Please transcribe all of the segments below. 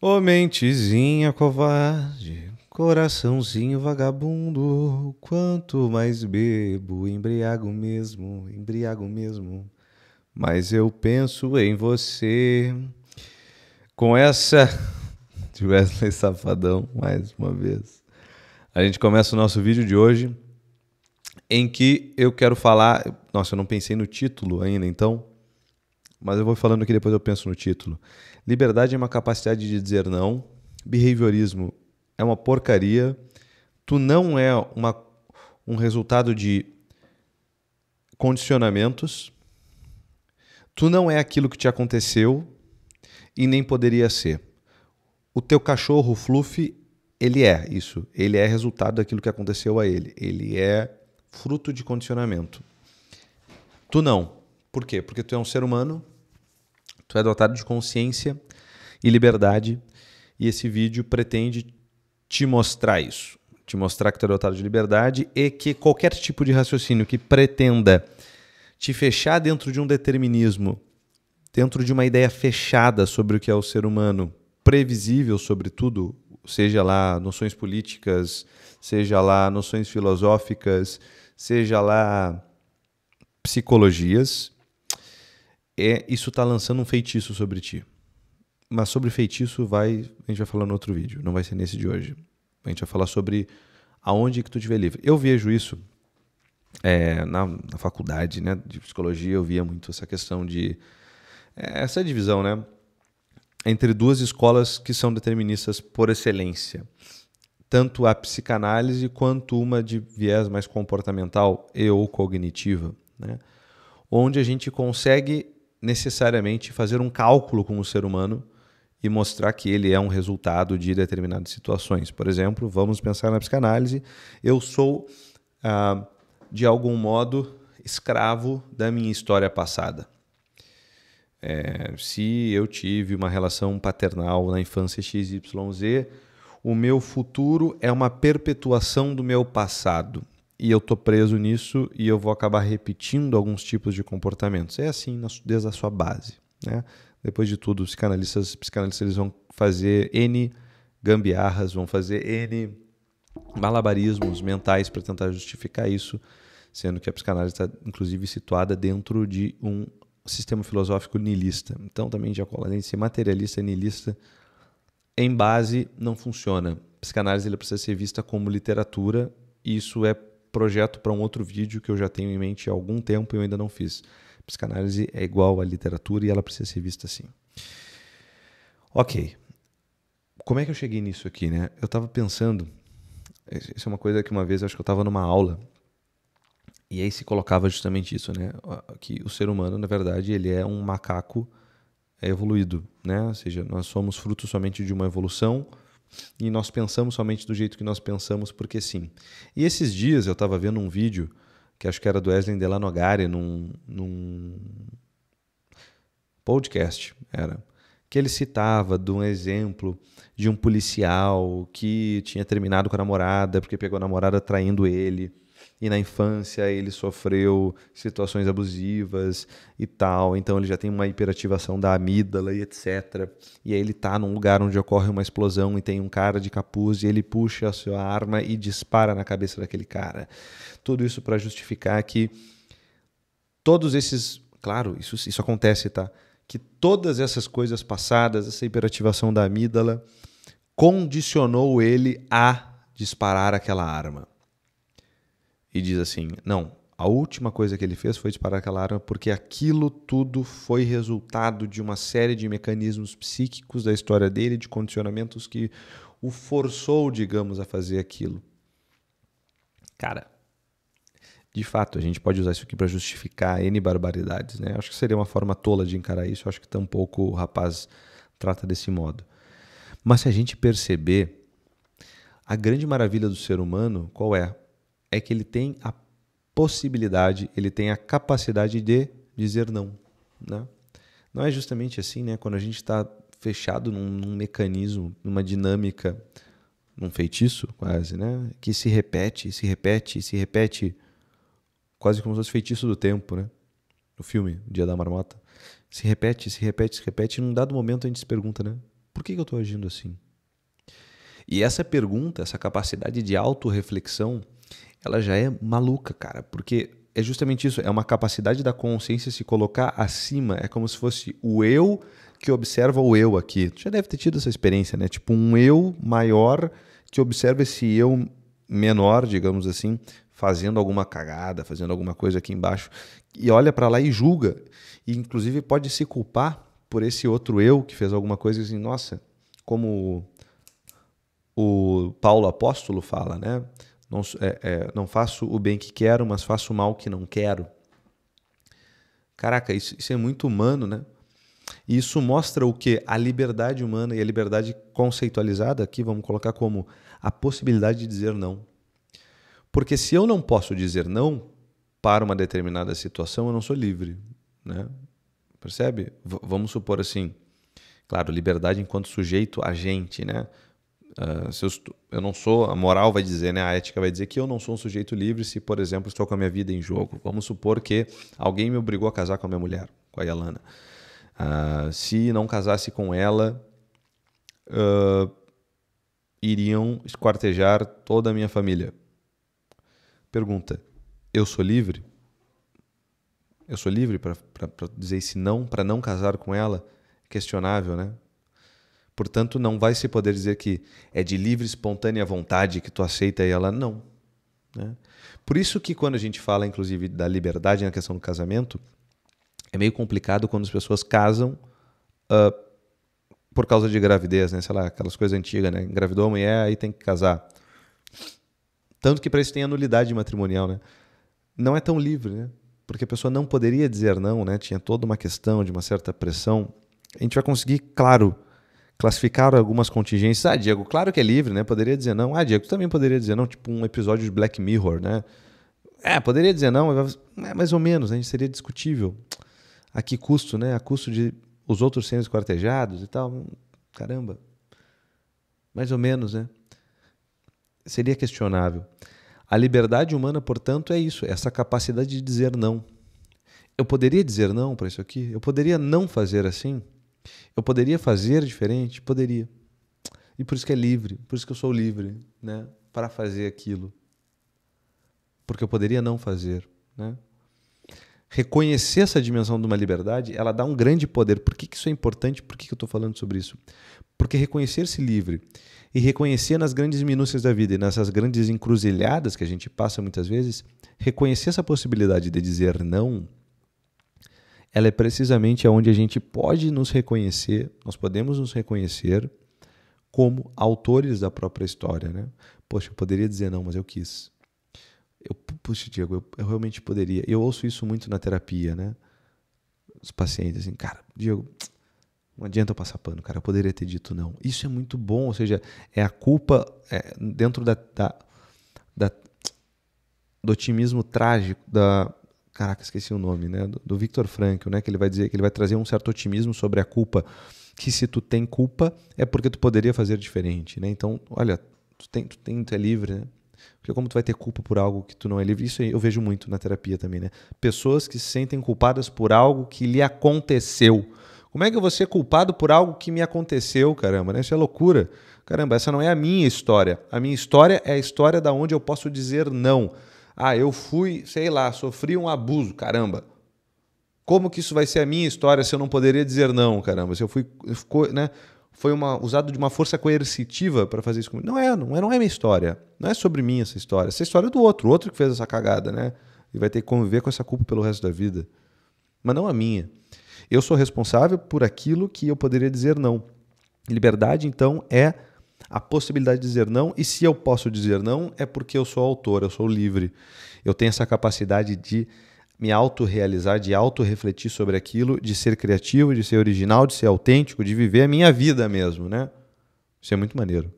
Ô mentezinha covarde, coraçãozinho vagabundo, quanto mais bebo, embriago mesmo, embriago mesmo. Mas eu penso em você. Com essa de Wesley Safadão, mais uma vez. A gente começa o nosso vídeo de hoje, em que eu quero falar... Nossa, eu não pensei no título ainda, então... Mas eu vou falando aqui, depois eu penso no título. Liberdade é uma capacidade de dizer não. Behaviorismo é uma porcaria. Tu não é um resultado de condicionamentos. Tu não é aquilo que te aconteceu e nem poderia ser. O teu cachorro, o Fluffy, ele é isso. Ele é resultado daquilo que aconteceu a ele. Ele é fruto de condicionamento. Tu não. Por quê? Porque tu é um ser humano, tu é dotado de consciência e liberdade, e esse vídeo pretende te mostrar isso. Te mostrar que tu é dotado de liberdade e que qualquer tipo de raciocínio que pretenda te fechar dentro de um determinismo, dentro de uma ideia fechada sobre o que é o ser humano, previsível sobretudo, seja lá noções políticas, seja lá noções filosóficas, seja lá psicologias, isso está lançando um feitiço sobre ti. Mas sobre feitiço a gente vai falar no outro vídeo, não vai ser nesse de hoje. A gente vai falar sobre aonde que tu te vê livre. Eu vejo isso na faculdade, né, de psicologia, eu via muito essa questão de... essa divisão, né, entre duas escolas que são deterministas por excelência. Tanto a psicanálise quanto uma de viés mais comportamental e ou cognitiva, né, onde a gente consegue necessariamente fazer um cálculo com o ser humano e mostrar que ele é um resultado de determinadas situações. Por exemplo, vamos pensar na psicanálise. Eu sou, de algum modo, escravo da minha história passada. Se eu tive uma relação paternal na infância XYZ, o meu futuro é uma perpetuação do meu passado. E eu estou preso nisso e eu vou acabar repetindo alguns tipos de comportamentos. É assim desde a sua base, né? Depois de tudo, os psicanalistas eles vão fazer N gambiarras, vão fazer N malabarismos mentais para tentar justificar isso, sendo que a psicanálise está, inclusive, situada dentro de um sistema filosófico niilista. Então, também, além de ser materialista e niilista, em base, não funciona. A psicanálise ela precisa ser vista como literatura, e isso é projeto para um outro vídeo que eu já tenho em mente há algum tempo e eu ainda não fiz. Psicanálise é igual à literatura e ela precisa ser vista assim. Ok. Como é que eu cheguei nisso aqui, né? Eu estava pensando... Isso é uma coisa que uma vez eu acho que eu estava numa aula e aí se colocava justamente isso, né? Que o ser humano, na verdade, ele é um macaco evoluído, né? Ou seja, nós somos fruto somente de uma evolução e nós pensamos somente do jeito que nós pensamos porque sim. E esses dias eu estava vendo um vídeo que acho que era do Wesley Delanogari num podcast, que ele citava de um exemplo de um policial que tinha terminado com a namorada porque pegou a namorada traindo ele e na infância ele sofreu situações abusivas e tal, então ele já tem uma hiperativação da amígdala e etc. E aí ele está num lugar onde ocorre uma explosão e tem um cara de capuz e ele puxa a sua arma e dispara na cabeça daquele cara. Tudo isso para justificar que todos esses... Claro, isso acontece, tá? Que todas essas coisas passadas, essa hiperativação da amígdala, condicionou ele a disparar aquela arma. E diz assim, não, a última coisa que ele fez foi disparar aquela arma porque aquilo tudo foi resultado de uma série de mecanismos psíquicos da história dele, de condicionamentos que o forçou, digamos, a fazer aquilo. Cara, de fato, a gente pode usar isso aqui para justificar N barbaridades, né? Acho que seria uma forma tola de encarar isso, acho que tampouco o rapaz trata desse modo. Mas se a gente perceber, a grande maravilha do ser humano, qual é? É que ele tem a possibilidade, ele tem a capacidade de dizer não, né? Não é justamente assim, né? Quando a gente está fechado num mecanismo, numa dinâmica, num feitiço quase, né? Que se repete, se repete, se repete, quase como se fosse feitiço do tempo, né? O filme, Dia da Marmota. Se repete, se repete, se repete, e num dado momento a gente se pergunta, né? Por que eu estou agindo assim? E essa pergunta, essa capacidade de autorreflexão, ela já é maluca, cara, porque é justamente isso, é uma capacidade da consciência se colocar acima, é como se fosse o eu que observa o eu aqui. Tu já deve ter tido essa experiência, né? Tipo um eu maior que observa esse eu menor, digamos assim, fazendo alguma cagada, fazendo alguma coisa aqui embaixo, e olha para lá e julga, e inclusive pode se culpar por esse outro eu que fez alguma coisa assim, nossa, como o Paulo Apóstolo fala, né? Não faço o bem que quero, mas faço o mal que não quero. Caraca, isso é muito humano, né? E isso mostra o quê? A liberdade humana e a liberdade conceitualizada aqui, vamos colocar como a possibilidade de dizer não. Porque se eu não posso dizer não para uma determinada situação, eu não sou livre, né? Percebe? Vamos supor assim, claro, liberdade enquanto sujeito agente, né? Se eu não sou, a moral vai dizer, né? A ética vai dizer que eu não sou um sujeito livre se, por exemplo, estou com a minha vida em jogo. Vamos supor que alguém me obrigou a casar com a minha mulher, com a Yalana. Se não casasse com ela, iriam esquartejar toda a minha família. Pergunta, eu sou livre? Eu sou livre para dizer esse não, para não casar com ela? Questionável, né? Portanto, não vai se poder dizer que é de livre, espontânea vontade que tu aceita ela, não. Né? Por isso que quando a gente fala, inclusive, da liberdade na questão do casamento, é meio complicado quando as pessoas casam por causa de gravidez, né? Sei lá, aquelas coisas antigas, né? Engravidou a mulher, aí tem que casar. Tanto que para isso tem a nulidade matrimonial, né? Não é tão livre, né? Porque a pessoa não poderia dizer não, né? Tinha toda uma questão de uma certa pressão. A gente vai conseguir, claro, classificar algumas contingências. Ah, Diego, claro que é livre, né? Poderia dizer não. Ah, Diego, tu também poderia dizer não, tipo um episódio de Black Mirror, né? Poderia dizer não, mas mais ou menos, né? Seria discutível. A que custo, né? A custo de os outros serem esquartejados e tal. Caramba. Mais ou menos, né? Seria questionável. A liberdade humana, portanto, é isso, essa capacidade de dizer não. Eu poderia dizer não para isso aqui? Eu poderia não fazer assim? Eu poderia fazer diferente? Poderia. E por isso que é livre, por isso que eu sou livre, né? Para fazer aquilo. Porque eu poderia não fazer, né? Reconhecer essa dimensão de uma liberdade, ela dá um grande poder. Por que isso é importante? Por que eu estou falando sobre isso? Porque reconhecer-se livre e reconhecer nas grandes minúcias da vida e nessas grandes encruzilhadas que a gente passa muitas vezes, reconhecer essa possibilidade de dizer não, ela é precisamente onde a gente pode nos reconhecer, nós podemos nos reconhecer como autores da própria história, né? Poxa, eu poderia dizer não, mas eu quis. Puxa, Diego, eu realmente poderia. Eu ouço isso muito na terapia, né? Os pacientes, assim, cara, Diego, não adianta eu passar pano, cara, eu poderia ter dito não. Isso é muito bom, ou seja, é a culpa dentro do otimismo trágico, caraca, esqueci o nome, né? Do Viktor Frankl, né? Que ele vai dizer que ele vai trazer um certo otimismo sobre a culpa, que se tu tem culpa é porque tu poderia fazer diferente, né? Então, olha, tu é livre, né? Porque como tu vai ter culpa por algo que tu não é livre, isso eu vejo muito na terapia também, né? Pessoas que se sentem culpadas por algo que lhe aconteceu. Como é que eu vou ser culpado por algo que me aconteceu, caramba, né? Isso é loucura. Caramba, essa não é a minha história. A minha história é a história da onde eu posso dizer não. Eu fui, sei lá, sofri um abuso, caramba. Como que isso vai ser a minha história se eu não poderia dizer não, caramba? Se eu fui, né? Foi usado de uma força coercitiva para fazer isso comigo. Não é minha história. Não é sobre mim essa história. Essa história é do outro. O outro que fez essa cagada, né? E vai ter que conviver com essa culpa pelo resto da vida. Mas não a minha. Eu sou responsável por aquilo que eu poderia dizer não. Liberdade, então, é a possibilidade de dizer não. E se eu posso dizer não, é porque eu sou autor, eu sou livre. Eu tenho essa capacidade de me autorrealizar, de autorrefletir sobre aquilo, de ser criativo, de ser original, de ser autêntico, de viver a minha vida mesmo, né? Isso é muito maneiro.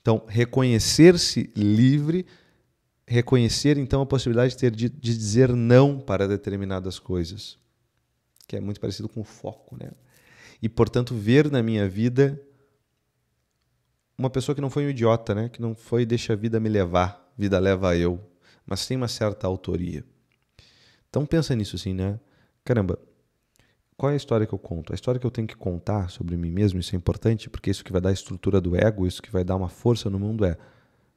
Então, reconhecer-se livre, reconhecer, então, a possibilidade de dizer não para determinadas coisas, que é muito parecido com o foco, né? E, portanto, ver na minha vida uma pessoa que não foi um idiota, né? Que não foi deixa a vida me levar, vida leva eu, mas tem uma certa autoria. Então pensa nisso assim, né? Caramba, qual é a história que eu conto? A história que eu tenho que contar sobre mim mesmo, isso é importante, porque isso que vai dar a estrutura do ego, isso que vai dar uma força no mundo é,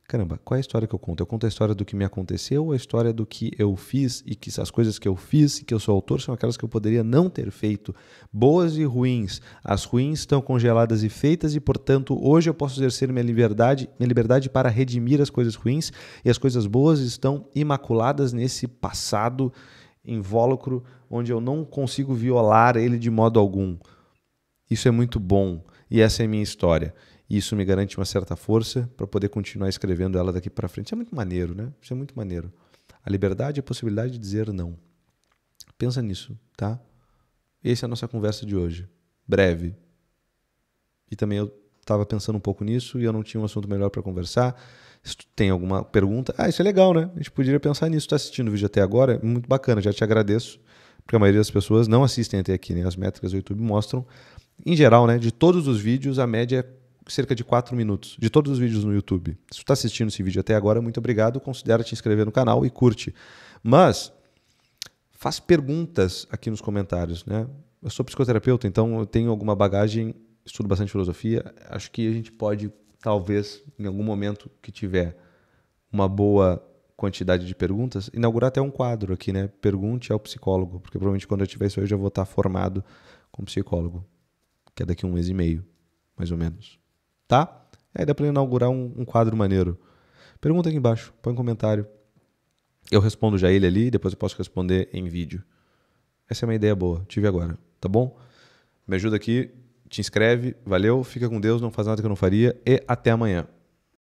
caramba, qual é a história que eu conto? Eu conto a história do que me aconteceu ou a história do que eu fiz e que as coisas que eu fiz e que eu sou autor são aquelas que eu poderia não ter feito, boas e ruins. As ruins estão congeladas e feitas e, portanto, hoje eu posso exercer minha liberdade para redimir as coisas ruins e as coisas boas estão imaculadas nesse passado invólucro onde eu não consigo violar ele de modo algum. Isso é muito bom e essa é a minha história. E isso me garante uma certa força para poder continuar escrevendo ela daqui para frente. Isso é muito maneiro, né? Isso é muito maneiro. A liberdade e a possibilidade de dizer não. Pensa nisso, tá? Essa é a nossa conversa de hoje. Breve. E também eu estava pensando um pouco nisso e eu não tinha um assunto melhor para conversar. Se tu tem alguma pergunta... isso é legal, né? A gente poderia pensar nisso. Está assistindo o vídeo até agora? É muito bacana, já te agradeço. Porque a maioria das pessoas não assistem até aqui, né? As métricas do YouTube mostram. Em geral, né? De todos os vídeos, a média é cerca de 4 minutos, de todos os vídeos no YouTube. Se tu está assistindo esse vídeo até agora, muito obrigado. Considera te inscrever no canal e curte. Mas, faz perguntas aqui nos comentários, né? Eu sou psicoterapeuta, então eu tenho alguma bagagem, estudo bastante filosofia. Acho que a gente pode, talvez, em algum momento que tiver uma boa quantidade de perguntas, inaugurar até um quadro aqui, né? Pergunte ao psicólogo, porque provavelmente quando eu tiver isso aí eu já vou estar formado como psicólogo, que é daqui a 1 mês e meio, mais ou menos. Tá? Aí dá para inaugurar um quadro maneiro. Pergunta aqui embaixo, põe um comentário. Eu respondo já ele ali, depois eu posso responder em vídeo. Essa é uma ideia boa, tive agora, tá bom? Me ajuda aqui, te inscreve, valeu, fica com Deus, não faz nada que eu não faria e até amanhã.